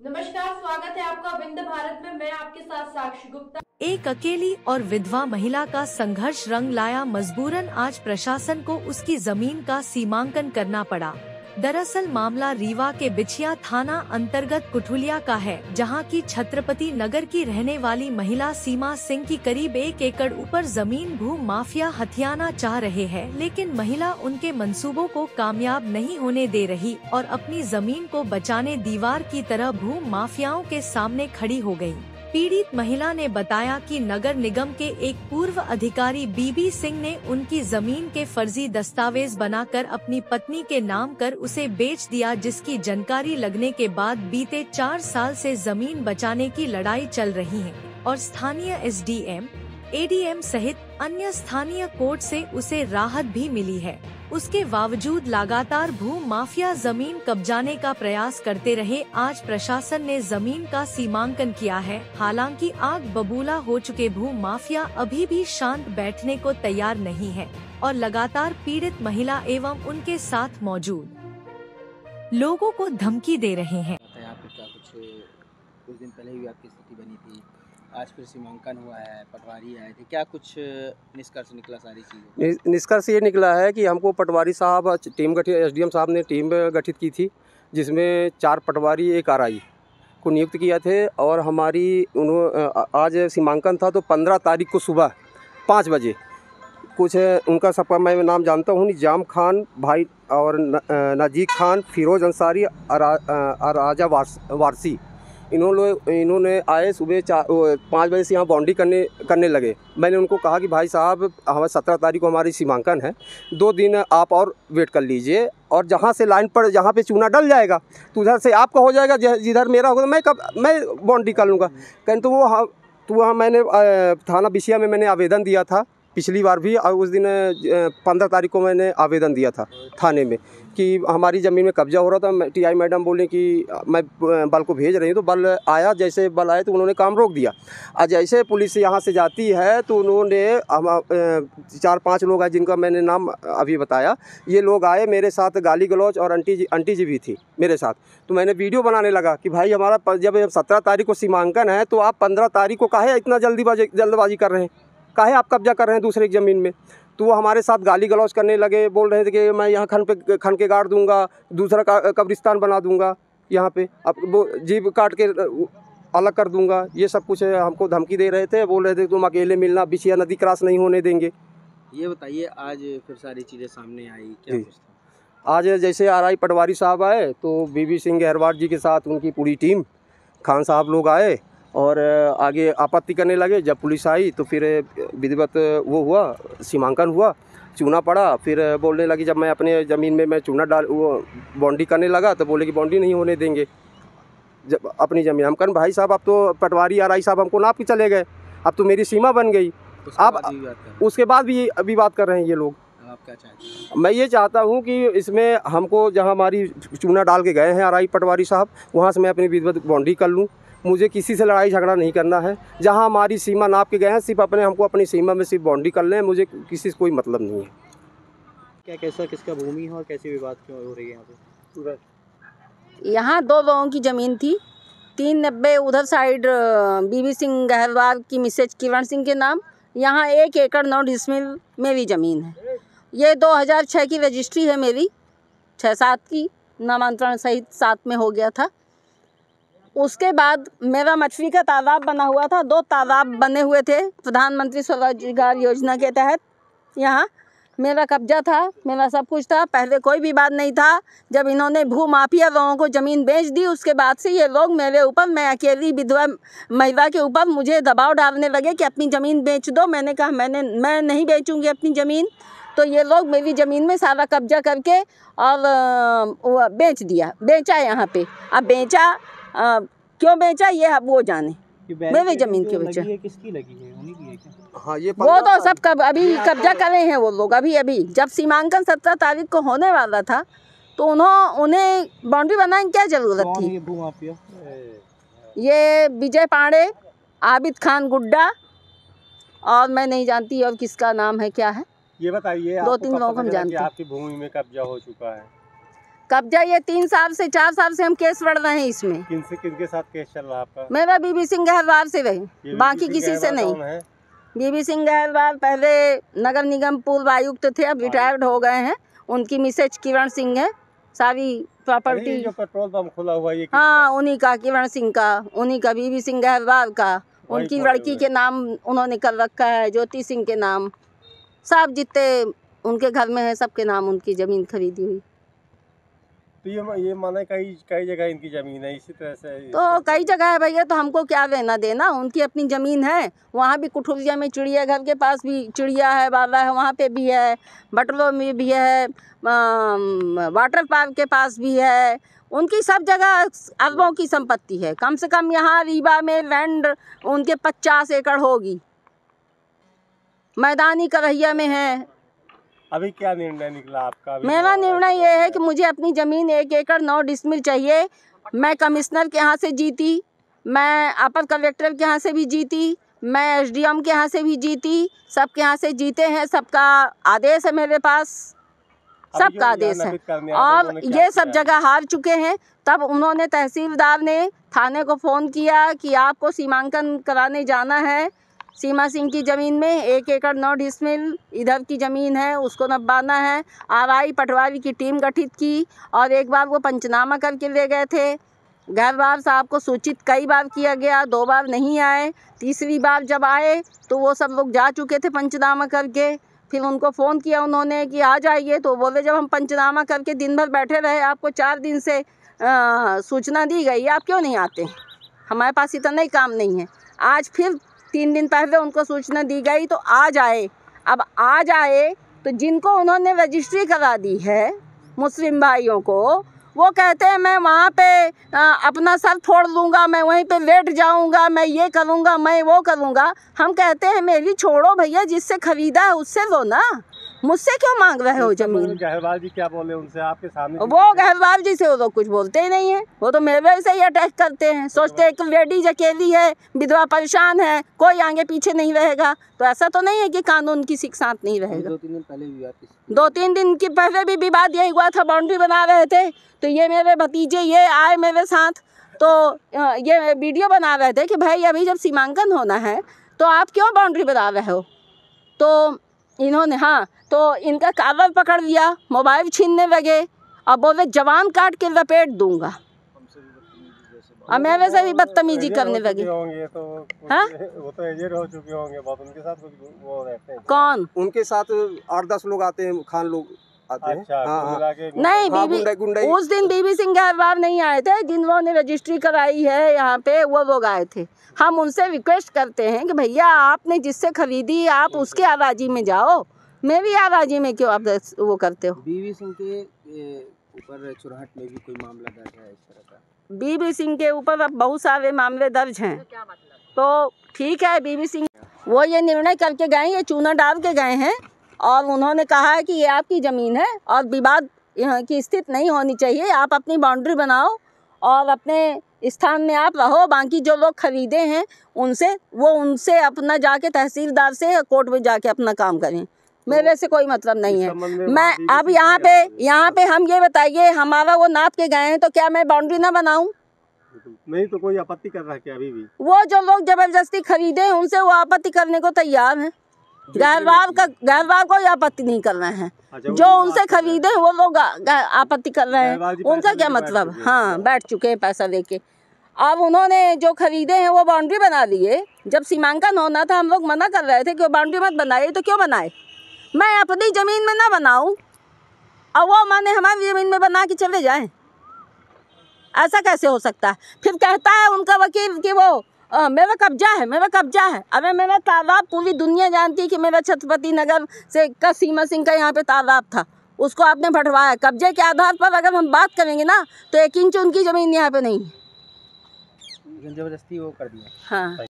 नमस्कार, स्वागत है आपका विंध्य भारत में। मैं आपके साथ साक्षी गुप्ता। एक अकेली और विधवा महिला का संघर्ष रंग लाया। मजबूरन आज प्रशासन को उसकी जमीन का सीमांकन करना पड़ा। दरअसल मामला रीवा के बिछिया थाना अंतर्गत कुठुलिया का है, जहां की छत्रपति नगर की रहने वाली महिला सीमा सिंह की करीब 1 एकड़ ऊपर जमीन भू माफिया हथियाना चाह रहे हैं, लेकिन महिला उनके मंसूबों को कामयाब नहीं होने दे रही और अपनी जमीन को बचाने दीवार की तरह भू माफियाओं के सामने खड़ी हो गयी। पीड़ित महिला ने बताया कि नगर निगम के एक पूर्व अधिकारी बीबी सिंह ने उनकी जमीन के फर्जी दस्तावेज बनाकर अपनी पत्नी के नाम कर उसे बेच दिया, जिसकी जानकारी लगने के बाद बीते 4 साल से जमीन बचाने की लड़ाई चल रही है और स्थानीय एसडीएम, एडीएम सहित अन्य स्थानीय कोर्ट से उसे राहत भी मिली है। उसके बावजूद लगातार भू माफिया जमीन कब्जाने का प्रयास करते रहे। आज प्रशासन ने जमीन का सीमांकन किया है। हालांकि आग बबूला हो चुके भू माफिया अभी भी शांत बैठने को तैयार नहीं है और लगातार पीड़ित महिला एवं उनके साथ मौजूद लोगों को धमकी दे रहे हैं। कुछ दिन पहले ही आपकी स्थिति बनी थी, आज फिर सीमांकन हुआ है, पटवारी आए थे, क्या कुछ निष्कर्ष निकला सारी चीज़ों? निष्कर्ष ये निकला है कि हमको पटवारी साहब टीम गठित, एसडीएम साहब ने टीम गठित की थी, जिसमें 4 पटवारी 1 आरआई को नियुक्त किया थे और हमारी आज सीमांकन था तो 15 तारीख को सुबह 5 बजे कुछ उनका सबका मैं नाम जानता हूँ, निजाम खान भाई और नजीक खान, फिरोज अंसारी, राजा वारसी, इन्होंने आए सुबह 5 बजे से यहाँ बाउंड्री करने लगे। मैंने उनको कहा कि भाई साहब, हमारे 17 तारीख को हमारी सीमांकन है, 2 दिन आप और वेट कर लीजिए और जहाँ से लाइन पर जहाँ पे चूना डल जाएगा तो उधर से आपका हो जाएगा, जिधर मेरा होगा मैं बाउंड्री कर लूँगा। कहीं तो वहाँ मैंने थाना बिछिया में मैंने आवेदन दिया था पिछली बार भी, और उस दिन 15 तारीख को मैंने आवेदन दिया था थाने में कि हमारी ज़मीन में कब्जा हो रहा था। टीआई मैडम बोले कि मैं बल को भेज रही हूँ, तो बल आया, जैसे बल आए तो उन्होंने काम रोक दिया। और जैसे पुलिस यहाँ से जाती है तो उन्होंने 4-5 लोग हैं जिनका मैंने नाम अभी बताया, ये लोग आए मेरे साथ, गाली गलौज, और आंटी जी भी थी मेरे साथ। तो मैंने वीडियो बनाने लगा कि भाई हमारा जब 17 तारीख को सीमांकन है तो आप 15 तारीख को काहे इतना जल्दबाजी कर रहे हैं, काहे आप कब्जा कर रहे हैं दूसरे की ज़मीन में। तो वो हमारे साथ गाली गलौज करने लगे, बोल रहे थे कि मैं यहाँ खन के गाड़ दूंगा, दूसरा कब्रिस्तान बना दूंगा, यहाँ पे अब वो जीभ काट के अलग कर दूंगा, ये सब कुछ हमको धमकी दे रहे थे। बोल रहे थे तुम अकेले मिलना, बिछिया नदी क्रॉस नहीं होने देंगे। ये बताइए, आज फिर सारी चीज़ें सामने आई, क्या कुछ था? आज जैसे आरआई पटवारी साहब आए तो बीबी सिंह गहरवार जी के साथ उनकी पूरी टीम, खान साहब लोग आए और आगे आपत्ति करने लगे। जब पुलिस आई तो फिर विधिवत वो हुआ, सीमांकन हुआ, चूना पड़ा। फिर बोलने लगी, जब मैं अपने ज़मीन में मैं चूना वो बाउंड्री करने लगा तो बोले कि बाउंड्री नहीं होने देंगे जब अपनी ज़मीन। हम कहें भाई साहब, अब तो पटवारी आरआई साहब हमको नाप के चले गए, अब तो मेरी सीमा बन गई। अब उसके बाद भी अभी बात कर रहे हैं ये लोग। आप क्या चाहते हैं? मैं ये चाहता हूँ कि इसमें हमको, जहाँ हमारी चूना डाल के गए हैं आरआई पटवारी साहब, वहाँ से मैं अपनी विधिवत बाउंड्री कर लूँ। मुझे किसी से लड़ाई झगड़ा नहीं करना है। जहाँ हमारी सीमा नाप के गए हैं, सिर्फ हमको अपनी सीमा में सिर्फ बाउंड्री कर लें, मुझे किसी से कोई मतलब नहीं है। क्या कैसा किसका भूमि है और कैसी विवाद क्यों हो रही है यहाँ पे? यहाँ 2 लोगों की ज़मीन थी, 390 उधर साइड बीबी सिंह गहरवार की मिसेज किरण सिंह के नाम, यहाँ 1 एकड़ 9 डिसमिल मेरी ज़मीन है। ये 2006 की रजिस्ट्री है मेरी, 6-7 की नामांतरण सहित 7 में हो गया था। उसके बाद मेरा मछली का तालाब बना हुआ था, 2 तालाब बने हुए थे प्रधानमंत्री स्वरोजगार योजना के तहत। यहाँ मेरा कब्जा था, मेरा सब कुछ था, पहले कोई विवाद नहीं था। जब इन्होंने भू माफिया लोगों को ज़मीन बेच दी, उसके बाद से ये लोग मेरे ऊपर, मैं अकेली विधवा महिला के ऊपर मुझे दबाव डालने लगे कि अपनी ज़मीन बेच दो। मैंने कहा मैं नहीं बेचूँगी अपनी ज़मीन। तो ये लोग मेरी ज़मीन में सारा कब्जा करके और बेचा यहाँ पे। अब बेचा क्यों बेचा ये वो जाने, मेरी ज़मीन क्यों बेचा। किसकी लगी है? उन्हीं की है क्या? हाँ, ये वो तो सब अभी कब्जा करे हैं वो लोग। अभी जब सीमांकन 17 तारीख को होने वाला था तो उन्हें बाउंड्री बनाने की क्या ज़रूरत थी? ये विजय पांडे, आबिद खान गुड्डा, और मैं नहीं जानती और किसका नाम है क्या है। ये बताइए, 2-3 लोग हम जानते हैं। आपकी भूमि में कब्जा हो चुका है, कब्जा ये 3 साल से 4 साल से हम केस लड़ रहे हैं इसमें। किनके साथ केस चल रहा है आपका? मेरा बीबी सिंह गहरवाल से रही, बाकी किसी से नहीं। बीबी सिंह गहरवाल पहले नगर निगम पूर्व आयुक्त थे, अब रिटायर्ड हो गए हैं। उनकी मिसेज किरण सिंह है। सारी प्रॉपर्टी जो पेट्रोल पंप खुला हुआ है, हाँ उन्हीं का, किरण सिंह का, उन्हीं का, बीबी सिंह गहरवाल का। उनकी लड़की के नाम उन्होंने कर रखा है, ज्योति सिंह के नाम। सब जितने उनके घर में है सबके नाम उनकी ज़मीन खरीदी हुई। तो ये माना कई जगह इनकी ज़मीन है, इसी तरह से तो कई जगह है भैया, तो हमको क्या लेना देना, उनकी अपनी ज़मीन है। वहाँ भी कुठुरिया में चिड़ियाघर के पास भी चिड़िया है, बाबा है, वहाँ पे भी है, बटलो में भी है, वाटर पार्क के पास भी है। उनकी सब जगह अरबों की संपत्ति है। कम से कम यहाँ रीवा में लैंड उनके 50 एकड़ होगी। मैदानी करहिया में है। अभी क्या निर्णय निकला आपका? मेरा निर्णय ये है कि मुझे अपनी ज़मीन 1 एकड़ 9 डिसमिल चाहिए। मैं कमिश्नर के यहाँ से जीती, मैं अपर कलेक्टर के यहाँ से भी जीती, मैं SDM के यहाँ से भी जीती, सबके यहाँ से जीते हैं। सबका आदेश है मेरे पास, सबका आदेश है। और ये सब जगह हार चुके हैं। तब उन्होंने, तहसीलदार ने थाने को फ़ोन किया कि आपको सीमांकन कराने जाना है सीमा सिंह की ज़मीन में। 1 एकड़ 9 डिसमिल इधर की ज़मीन है, उसको नबाना है। RI पटवारी की टीम गठित की और एक बार वो पंचनामा करके ले गए थे। गहरवाल साहब को सूचित कई बार किया गया, 2 बार नहीं आए। तीसरी बार जब आए तो वो सब लोग जा चुके थे पंचनामा करके। फिर उनको फ़ोन किया उन्होंने कि आ जाइए, तो बोले जब हम पंचनामा करके दिन भर बैठे रहे, आपको 4 दिन से सूचना दी गई, आप क्यों नहीं आते? हमारे पास इतना ही काम नहीं है। आज फिर 3 दिन पहले उनको सूचना दी गई तो आ जाए। अब आ जाए तो जिनको उन्होंने रजिस्ट्री करा दी है मुस्लिम भाइयों को, वो कहते हैं मैं वहाँ पे अपना सर फोड़ लूँगा, मैं वहीं पे लेट जाऊँगा, मैं ये करूँगा, मैं वो करूँगा। हम कहते हैं मेरी छोड़ो भैया, जिससे खरीदा है उससे लो ना, मुझसे क्यों मांग रहे हो ज़मीन? गहरवाल जी क्या बोले उनसे आपके सामने? वो गहरवाल जी से वो तो कुछ बोलते ही नहीं है। वो तो मेरे से ही अटैक करते हैं। सोचते हैं कि लेडीज अकेली है, विधवा परेशान है, कोई आगे पीछे नहीं रहेगा। तो ऐसा तो नहीं है कि कानून किसी के साथ नहीं रहेगा। 2-3 दिन पहले विवाद, 2-3 दिन की पहले भी विवाद यही हुआ था। बाउंड्री बना रहे थे तो ये मेरे भतीजे ये आए मेरे साथ, तो ये वीडियो बना रहे थे कि भाई अभी जब सीमांकन होना है तो आप क्यों बाउंड्री बना रहे हो? तो इन्होंने, हाँ, तो इनका कागज पकड़ लिया, मोबाइल छीनने लगे और बोले जवान काट के लपेट दूंगा। और मेरे से भी बदतमीजी करने लगे। तो हाँ, वो तो एजेड हो चुके होंगे बहुत, उनके साथ कुछ वो रहते हैं? कौन? उनके साथ 8-10 लोग आते हैं, खान लोग आते हैं। अच्छा, हाँ। नहीं, हाँ, बीबी गुंडई। उस दिन बीबी सिंह गहरवाल नहीं आए थे, जिन्होंने रजिस्ट्री कराई है यहाँ पे वो लोग आए थे। हम उनसे रिक्वेस्ट करते हैं कि भैया आपने जिससे खरीदी आप उसके आवाजी में जाओ, मेरी आवाजी में क्यों आप वो करते हो? बीबी सिंह के ऊपर चुराहट में भी कोई मामला दर्ज है इस तरह का? बीबी सिंह के ऊपर अब बहुत सारे मामले दर्ज हैं। तो ठीक है, बीबी सिंह वो ये निर्णय करके गए, ये चूना डाल के गए हैं और उन्होंने कहा है कि ये आपकी ज़मीन है और विवाद यहाँ की स्थिति नहीं होनी चाहिए। आप अपनी बाउंड्री बनाओ और अपने स्थान में आप रहो। बाकी जो लोग खरीदे हैं उनसे अपना जाके तहसीलदार से कोर्ट में जाके अपना काम करें। मेरे से कोई मतलब नहीं है। मैं अब यहाँ पे हम ये बताइए, हमारा वो नाप के गए हैं तो क्या मैं बाउंड्री ना बनाऊं? नहीं तो कोई आपत्ति कर रहा है क्या अभी भी? वो जो लोग जबरदस्ती खरीदे हैं उनसे वो आपत्ति करने को तैयार हैं। गहरवाल को आपत्ति नहीं कर रहे हैं। जो उनसे खरीदे वो लोग आपत्ति कर रहे हैं, उनका क्या मतलब? हाँ, बैठ चुके हैं पैसा देके। अब उन्होंने जो खरीदे हैं वो बाउंड्री बना दिए। जब सीमांकन होना था हम लोग मना कर रहे थे कि बाउंड्री मत बनाइए, तो क्यों बनाए? मैं अपनी ज़मीन में ना बनाऊं और वो माने हमारी ज़मीन में बना के चले जाएं, ऐसा कैसे हो सकता है? फिर कहता है उनका वकील कि वो मेरा कब्जा है, मेरा कब्जा है। अरे मेरा तालाब पूरी दुनिया जानती है कि मेरा छत्रपति नगर से का सीमा सिंह का यहाँ पे तालाब था, उसको आपने भटवाया। कब्जे के आधार पर अगर हम बात करेंगे ना तो 1 इंच उनकी ज़मीन यहाँ पे नहीं है। जबरदस्ती वो कर दिया। हाँ।